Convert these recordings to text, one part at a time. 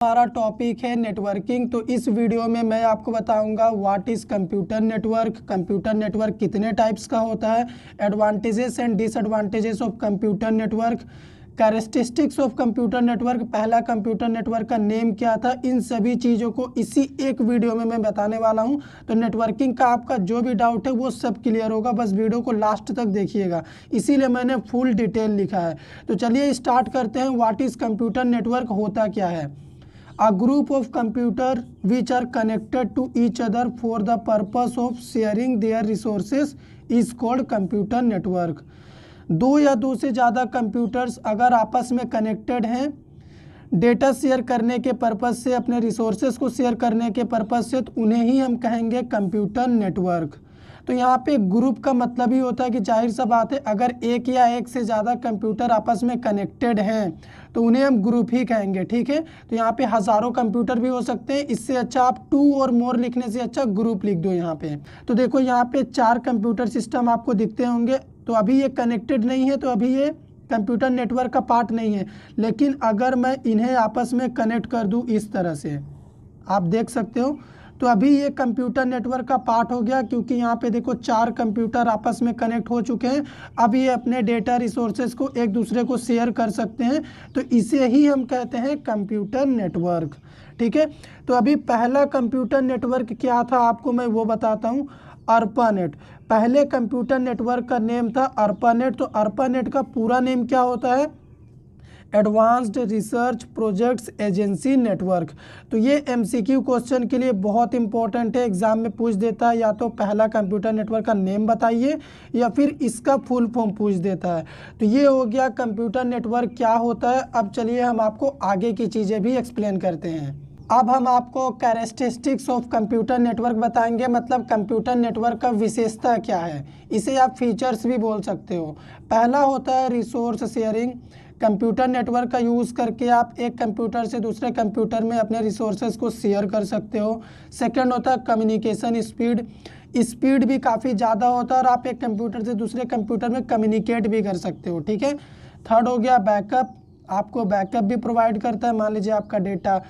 हमारा टॉपिक है नेटवर्किंग। तो इस वीडियो में मैं आपको बताऊंगा what is computer network, computer network कितने टाइप्स का होता है, advantages and disadvantages of computer network, characteristics of computer network, पहला कंप्यूटर नेटवर्क का नेम क्या था। इन सभी चीज़ों को इसी एक वीडियो में मैं बताने वाला हूं। तो नेटवर्किंग का आपका जो भी डाउट है वो सब क्लियर होगा, बस वीडियो को लास्ट तक देखिएगा, इसीलिए मैंने फुल डिटेल लिखा है। तो चलिए स्टार्ट करते हैं। व्हाट इज़ कंप्यूटर नेटवर्क, होता क्या है। A group of computer which are connected to each other for the purpose of sharing their resources is called computer network। दो या दो से ज़्यादा कंप्यूटर्स अगर आपस में कनेक्टेड हैं डेटा शेयर करने के पर्पज़ से, अपने रिसोर्सेज को शेयर करने के पर्पज़ से, तो उन्हें ही हम कहेंगे कंप्यूटर नेटवर्क। तो यहाँ पे ग्रुप का मतलब ही होता है कि जाहिर सा बात है, अगर एक या एक से ज़्यादा कंप्यूटर आपस में कनेक्टेड हैं तो उन्हें हम ग्रुप ही कहेंगे, ठीक है। तो यहाँ पे हज़ारों कंप्यूटर भी हो सकते हैं, इससे अच्छा आप 2 और मोर लिखने से अच्छा ग्रुप लिख दो यहाँ पे। तो देखो यहाँ पे 4 कंप्यूटर सिस्टम आपको दिखते होंगे। तो अभी ये कनेक्टेड नहीं है, तो अभी ये कंप्यूटर नेटवर्क का पार्ट नहीं है। लेकिन अगर मैं इन्हें आपस में कनेक्ट कर दूँ इस तरह से, आप देख सकते हो, तो अभी ये कंप्यूटर नेटवर्क का पार्ट हो गया, क्योंकि यहाँ पे देखो 4 कंप्यूटर आपस में कनेक्ट हो चुके हैं। अब ये अपने डेटा रिसोर्सेज को एक दूसरे को शेयर कर सकते हैं, तो इसे ही हम कहते हैं कंप्यूटर नेटवर्क, ठीक है। तो अभी पहला कंप्यूटर नेटवर्क क्या था आपको मैं वो बताता हूँ, अर्पानेट। पहले कंप्यूटर नेटवर्क का नेम था अर्पानेट। तो अर्पानेट का पूरा नेम क्या होता है, advanced research projects agency network. तो ये एमसीक्यू क्वेश्चन के लिए बहुत इंपॉर्टेंट है, एग्जाम में पूछ देता है, या तो पहला कंप्यूटर नेटवर्क का नेम बताइए या फिर इसका फुल फॉर्म पूछ देता है। तो ये हो गया कंप्यूटर नेटवर्क क्या होता है। अब चलिए हम आपको आगे की चीज़ें भी एक्सप्लेन करते हैं। अब हम आपको कैरेक्टरिस्टिक्स ऑफ कंप्यूटर नेटवर्क बताएंगे, मतलब कंप्यूटर नेटवर्क का विशेषता क्या है, इसे आप फीचर्स भी बोल सकते हो। पहला होता है रिसोर्स शेयरिंग। कंप्यूटर नेटवर्क का यूज़ करके आप एक कंप्यूटर से दूसरे कंप्यूटर में अपने रिसोर्सेज को शेयर कर सकते हो। सेकंड होता है कम्युनिकेशन स्पीड। स्पीड भी काफ़ी ज़्यादा होता है और आप एक कंप्यूटर से दूसरे कंप्यूटर में कम्युनिकेट भी कर सकते हो, ठीक है। थर्ड हो गया बैकअप, आपको बैकअप भी प्रोवाइड करता है। मान लीजिए आपका डेटा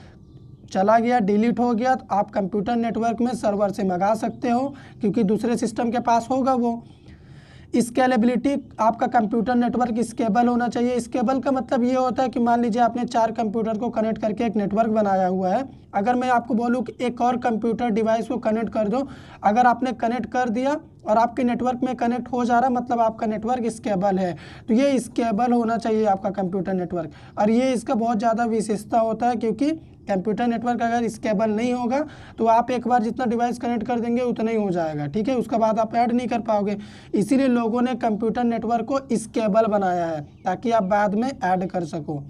चला गया, डिलीट हो गया, तो आप कंप्यूटर नेटवर्क में सर्वर से मंगा सकते हो, क्योंकि दूसरे सिस्टम के पास होगा वो। स्केलेबिलिटी, आपका कंप्यूटर नेटवर्क स्केबल होना चाहिए। स्केबल का मतलब ये होता है कि मान लीजिए आपने 4 कंप्यूटर को कनेक्ट करके एक नेटवर्क बनाया हुआ है। अगर मैं आपको बोलूँ कि एक और कंप्यूटर डिवाइस को कनेक्ट कर दो, अगर आपने कनेक्ट कर दिया और आपके नेटवर्क में कनेक्ट हो जा रहा, मतलब आपका नेटवर्क स्केबल है। तो ये स्केबल होना चाहिए आपका कंप्यूटर नेटवर्क, और ये इसका बहुत ज़्यादा विशेषता होता है, क्योंकि कंप्यूटर नेटवर्क अगर स्केबल नहीं होगा तो आप एक बार जितना डिवाइस कनेक्ट कर देंगे उतना ही हो जाएगा, ठीक है। उसके बाद आप ऐड नहीं कर पाओगे। इसीलिए लोगों ने कंप्यूटर नेटवर्क को स्केबल बनाया है, ताकि आप बाद में ऐड कर सको।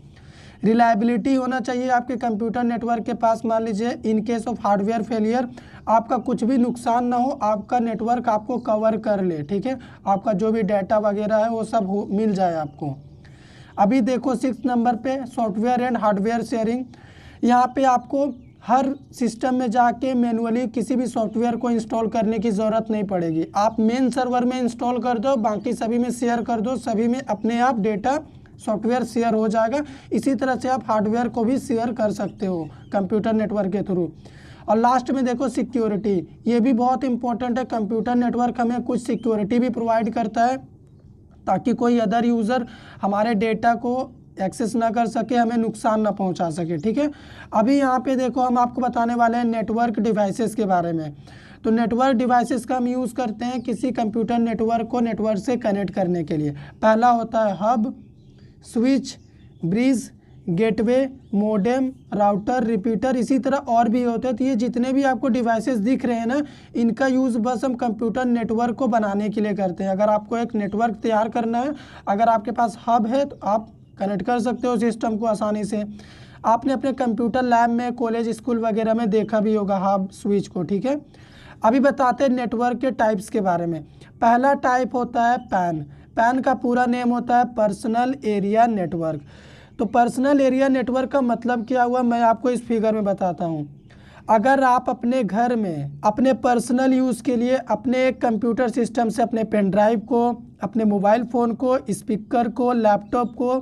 रिलायबिलिटी होना चाहिए आपके कंप्यूटर नेटवर्क के पास। मान लीजिए in case of hardware failure, आपका कुछ भी नुकसान ना हो, आपका नेटवर्क आपको कवर कर ले, ठीक है। आपका जो भी डाटा वगैरह है वो सब मिल जाए आपको। अभी देखो 6 नंबर पे सॉफ्टवेयर एंड हार्डवेयर शेयरिंग। यहाँ पे आपको हर सिस्टम में जाके मैनुअली किसी भी सॉफ्टवेयर को इंस्टॉल करने की ज़रूरत नहीं पड़ेगी। आप मेन सर्वर में इंस्टॉल कर दो, बाकी सभी में शेयर कर दो, सभी में अपने आप डेटा सॉफ्टवेयर शेयर हो जाएगा। इसी तरह से आप हार्डवेयर को भी शेयर कर सकते हो कंप्यूटर नेटवर्क के थ्रू। और लास्ट में देखो सिक्योरिटी, ये भी बहुत इंपॉर्टेंट है। कंप्यूटर नेटवर्क हमें कुछ सिक्योरिटी भी प्रोवाइड करता है, ताकि कोई अदर यूज़र हमारे डेटा को एक्सेस ना कर सके, हमें नुकसान ना पहुंचा सके, ठीक है। अभी यहाँ पे देखो हम आपको बताने वाले हैं नेटवर्क डिवाइसेस के बारे में। तो नेटवर्क डिवाइसेस का हम यूज़ करते हैं किसी कंप्यूटर नेटवर्क को नेटवर्क से कनेक्ट करने के लिए। पहला होता है hub, switch, bridge, gateway, modem, router, repeater, इसी तरह और भी होते हैं। तो ये जितने भी आपको डिवाइसेस दिख रहे हैं ना, इनका यूज़ बस हम कंप्यूटर नेटवर्क को बनाने के लिए करते हैं। अगर आपको एक नेटवर्क तैयार करना है, अगर आपके पास हब है तो आप कनेक्ट कर सकते हो सिस्टम को आसानी से। आपने अपने कंप्यूटर लैब में, कॉलेज, स्कूल वगैरह में देखा भी होगा हब, स्विच को, ठीक है। अभी बताते हैं नेटवर्क के टाइप्स के बारे में। पहला टाइप होता है पैन। पैन का पूरा नेम होता है पर्सनल एरिया नेटवर्क। तो पर्सनल एरिया नेटवर्क का मतलब क्या हुआ, मैं आपको इस फिगर में बताता हूँ। अगर आप अपने घर में अपने पर्सनल यूज़ के लिए अपने एक कंप्यूटर सिस्टम से अपने पेन ड्राइव को, अपने मोबाइल फ़ोन को, स्पीकर को, लैपटॉप को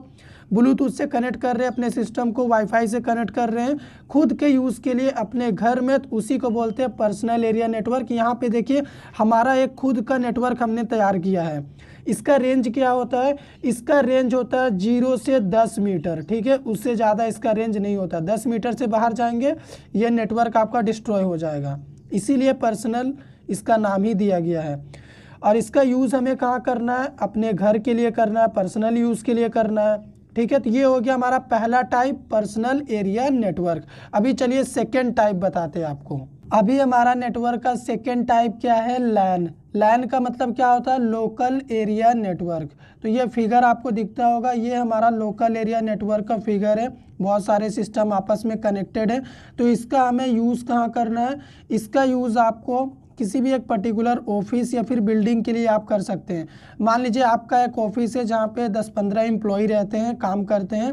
ब्लूटूथ से कनेक्ट कर रहे हैं अपने सिस्टम को, वाईफाई से कनेक्ट कर रहे हैं खुद के यूज़ के लिए अपने घर में, तो उसी को बोलते हैं पर्सनल एरिया नेटवर्क। यहाँ पे देखिए हमारा एक खुद का नेटवर्क हमने तैयार किया है। इसका रेंज क्या होता है, इसका रेंज होता है 0 से 10 मीटर, ठीक है, उससे ज़्यादा इसका रेंज नहीं होता। 10 मीटर से बाहर जाएंगे ये नेटवर्क आपका डिस्ट्रॉय हो जाएगा, इसीलिए पर्सनल इसका नाम ही दिया गया है। और इसका यूज़ हमें कहाँ करना है, अपने घर के लिए करना है, पर्सनल यूज़ के लिए करना है, ठीक है। तो ये हो गया हमारा पहला टाइप पर्सनल एरिया नेटवर्क। अभी चलिए सेकेंड टाइप बताते हैं आपको। अभी हमारा नेटवर्क का सेकेंड टाइप क्या है, लैन। लैन का मतलब क्या होता है, लोकल एरिया नेटवर्क। तो ये फिगर आपको दिखता होगा, ये हमारा लोकल एरिया नेटवर्क का फिगर है। बहुत सारे सिस्टम आपस में कनेक्टेड है। तो इसका हमें यूज़ कहाँ करना है, इसका यूज़ आपको किसी भी एक पर्टिकुलर ऑफिस या फिर बिल्डिंग के लिए आप कर सकते हैं। मान लीजिए आपका एक ऑफिस है जहाँ पे 10-15 एम्प्लॉय रहते हैं, काम करते हैं,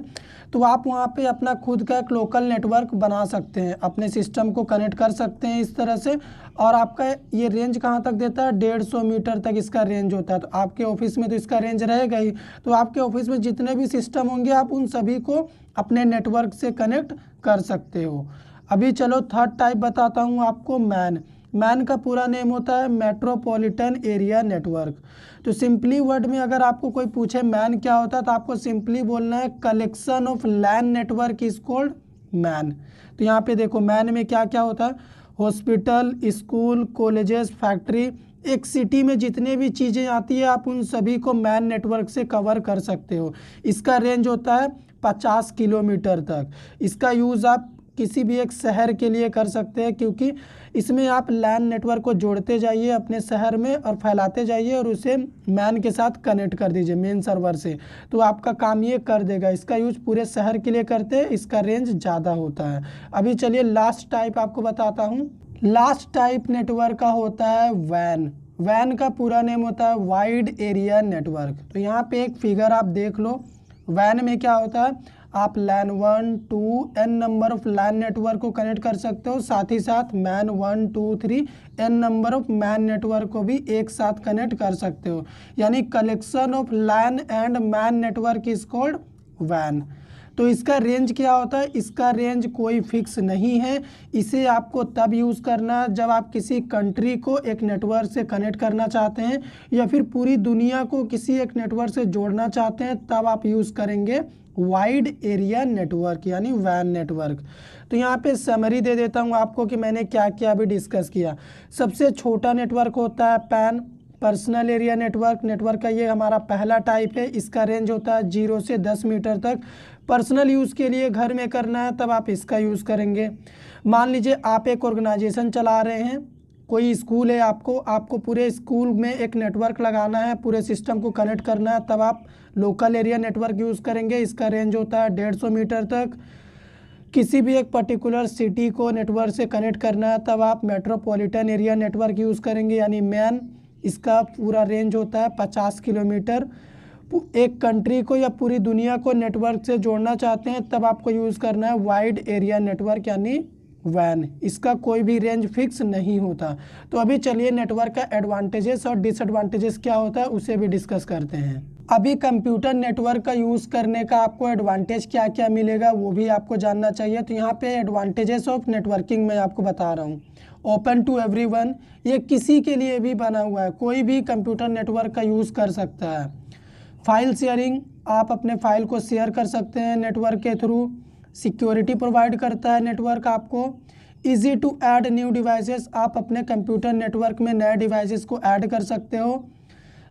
तो आप वहाँ पे अपना खुद का एक लोकल नेटवर्क बना सकते हैं, अपने सिस्टम को कनेक्ट कर सकते हैं इस तरह से। और आपका ये रेंज कहाँ तक देता है, 150 मीटर तक इसका रेंज होता है। तो आपके ऑफिस में तो इसका रेंज रहेगा ही, तो आपके ऑफिस में जितने भी सिस्टम होंगे आप उन सभी को अपने नेटवर्क से कनेक्ट कर सकते हो। अभी चलो थर्ड टाइप बताता हूँ आपको, मैन। मैन का पूरा नेम होता है मेट्रोपॉलिटन एरिया नेटवर्क। तो सिंपली वर्ड में अगर आपको कोई पूछे मैन क्या होता है, तो आपको सिंपली बोलना है collection of LAN network is called MAN. तो यहाँ पे देखो मैन में क्या क्या होता है, हॉस्पिटल, स्कूल, कॉलेजेस, फैक्ट्री, एक सिटी में जितने भी चीज़ें आती है आप उन सभी को मैन नेटवर्क से कवर कर सकते हो। इसका रेंज होता है 50 किलोमीटर तक। इसका यूज़ आप किसी भी एक शहर के लिए कर सकते हैं, क्योंकि इसमें आप लैन नेटवर्क को जोड़ते जाइए अपने शहर में और फैलाते जाइए और उसे मैन के साथ कनेक्ट कर दीजिए मेन सर्वर से, तो आपका काम ये कर देगा। इसका यूज पूरे शहर के लिए करते हैं, इसका रेंज ज़्यादा होता है। अभी चलिए लास्ट टाइप आपको बताता हूँ। लास्ट टाइप नेटवर्क का होता है वैन। वैन का पूरा नेम होता है वाइड एरिया नेटवर्क। तो यहाँ पे एक फिगर आप देख लो, वैन में क्या होता है, आप LAN 1 2 n number of LAN network को कनेक्ट कर सकते हो, साथ ही साथ MAN 1 2 3 n number of MAN network को भी एक साथ कनेक्ट कर सकते हो। यानी collection of LAN and MAN network is called वैन। तो इसका रेंज क्या होता है, इसका रेंज कोई फिक्स नहीं है। इसे आपको तब यूज़ करना है जब आप किसी कंट्री को एक नेटवर्क से कनेक्ट करना चाहते हैं या फिर पूरी दुनिया को किसी एक नेटवर्क से जोड़ना चाहते हैं, तब आप यूज़ करेंगे वाइड एरिया नेटवर्क यानी वैन नेटवर्क। तो यहाँ पे समरी दे देता हूँ आपको कि मैंने क्या क्या अभी डिस्कस किया। सबसे छोटा नेटवर्क होता है pan, personal area network. Network का ये हमारा पहला टाइप है। इसका रेंज होता है 0 से 10 मीटर तक। पर्सनल यूज़ के लिए घर में करना है तब आप इसका यूज़ करेंगे। मान लीजिए आप एक ऑर्गेनाइजेशन चला रहे हैं, कोई स्कूल है, आपको पूरे स्कूल में एक नेटवर्क लगाना है, पूरे सिस्टम को कनेक्ट करना है, तब आप लोकल एरिया नेटवर्क यूज़ करेंगे। इसका रेंज होता है 150 मीटर तक। किसी भी एक पर्टिकुलर सिटी को नेटवर्क से कनेक्ट करना है तब आप मेट्रोपॉलिटन एरिया नेटवर्क यूज़ करेंगे यानी मैन। इसका पूरा रेंज होता है 50 किलोमीटर। एक कंट्री को या पूरी दुनिया को नेटवर्क से जोड़ना चाहते हैं तब आपको यूज़ करना है वाइड एरिया नेटवर्क यानी वैन। इसका कोई भी रेंज फिक्स नहीं होता। तो अभी चलिए नेटवर्क का एडवांटेजेस और डिसएडवांटेजेस क्या होता है उसे भी डिस्कस करते हैं। अभी कंप्यूटर नेटवर्क का यूज़ करने का आपको एडवांटेज क्या क्या मिलेगा वो भी आपको जानना चाहिए। तो यहाँ पे एडवांटेजेस ऑफ नेटवर्किंग मैं आपको बता रहा हूँ। ओपन टू एवरीवन, ये किसी के लिए भी बना हुआ है, कोई भी कंप्यूटर नेटवर्क का यूज़ कर सकता है। फाइल शेयरिंग, आप अपने फाइल को शेयर कर सकते हैं नेटवर्क के थ्रू। सिक्योरिटी प्रोवाइड करता है नेटवर्क आपको। Easy to add new devices, आप अपने कंप्यूटर नेटवर्क में नए डिवाइसेस को ऐड कर सकते हो।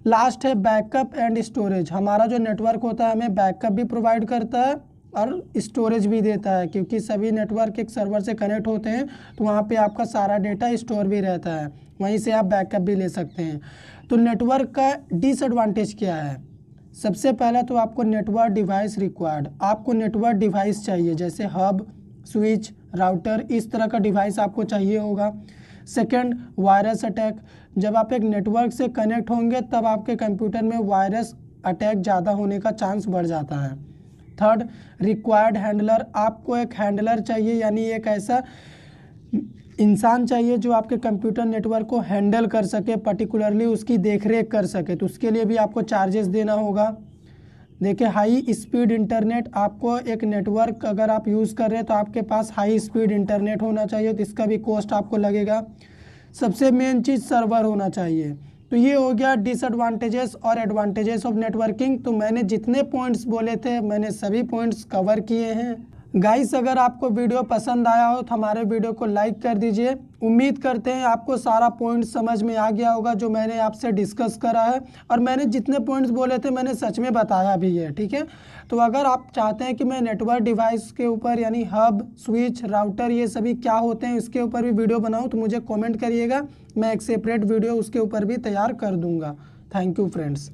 लास्ट है बैकअप एंड स्टोरेज, हमारा जो नेटवर्क होता है हमें बैकअप भी प्रोवाइड करता है और स्टोरेज भी देता है, क्योंकि सभी नेटवर्क एक सर्वर से कनेक्ट होते हैं तो वहाँ पे आपका सारा डेटा स्टोर भी रहता है, वहीं से आप बैकअप भी ले सकते हैं। तो नेटवर्क का डिसएडवांटेज क्या है, सबसे पहला तो आपको नेटवर्क डिवाइस रिक्वायर्ड, आपको नेटवर्क डिवाइस चाहिए, जैसे हब, स्विच, राउटर, इस तरह का डिवाइस आपको चाहिए होगा। सेकंड, वायरस अटैक, जब आप एक नेटवर्क से कनेक्ट होंगे तब आपके कंप्यूटर में वायरस अटैक ज़्यादा होने का चांस बढ़ जाता है। थर्ड, रिक्वायर्ड हैंडलर, आपको एक हैंडलर चाहिए यानी एक ऐसा इंसान चाहिए जो आपके कंप्यूटर नेटवर्क को हैंडल कर सके, पर्टिकुलरली उसकी देखरेख कर सके, तो उसके लिए भी आपको चार्जेस देना होगा। देखिए हाई स्पीड इंटरनेट, आपको एक नेटवर्क अगर आप यूज़ कर रहे हैं तो आपके पास हाई स्पीड इंटरनेट होना चाहिए, तो इसका भी कॉस्ट आपको लगेगा। सबसे मेन चीज़ सर्वर होना चाहिए। तो ये हो गया डिसएडवांटेजेस और एडवांटेजेस ऑफ नेटवर्किंग। तो मैंने जितने पॉइंट्स बोले थे मैंने सभी पॉइंट्स कवर किए हैं। गाइस अगर आपको वीडियो पसंद आया हो तो हमारे वीडियो को लाइक कर दीजिए। उम्मीद करते हैं आपको सारा पॉइंट समझ में आ गया होगा जो मैंने आपसे डिस्कस करा है, और मैंने जितने पॉइंट्स बोले थे मैंने सच में बताया भी है, ठीक है। तो अगर आप चाहते हैं कि मैं नेटवर्क डिवाइस के ऊपर यानी हब, स्विच, राउटर ये सभी क्या होते हैं इसके ऊपर भी वीडियो बनाऊँ तो मुझे कॉमेंट करिएगा, मैं एक सेपरेट वीडियो उसके ऊपर भी तैयार कर दूँगा। Thank you friends.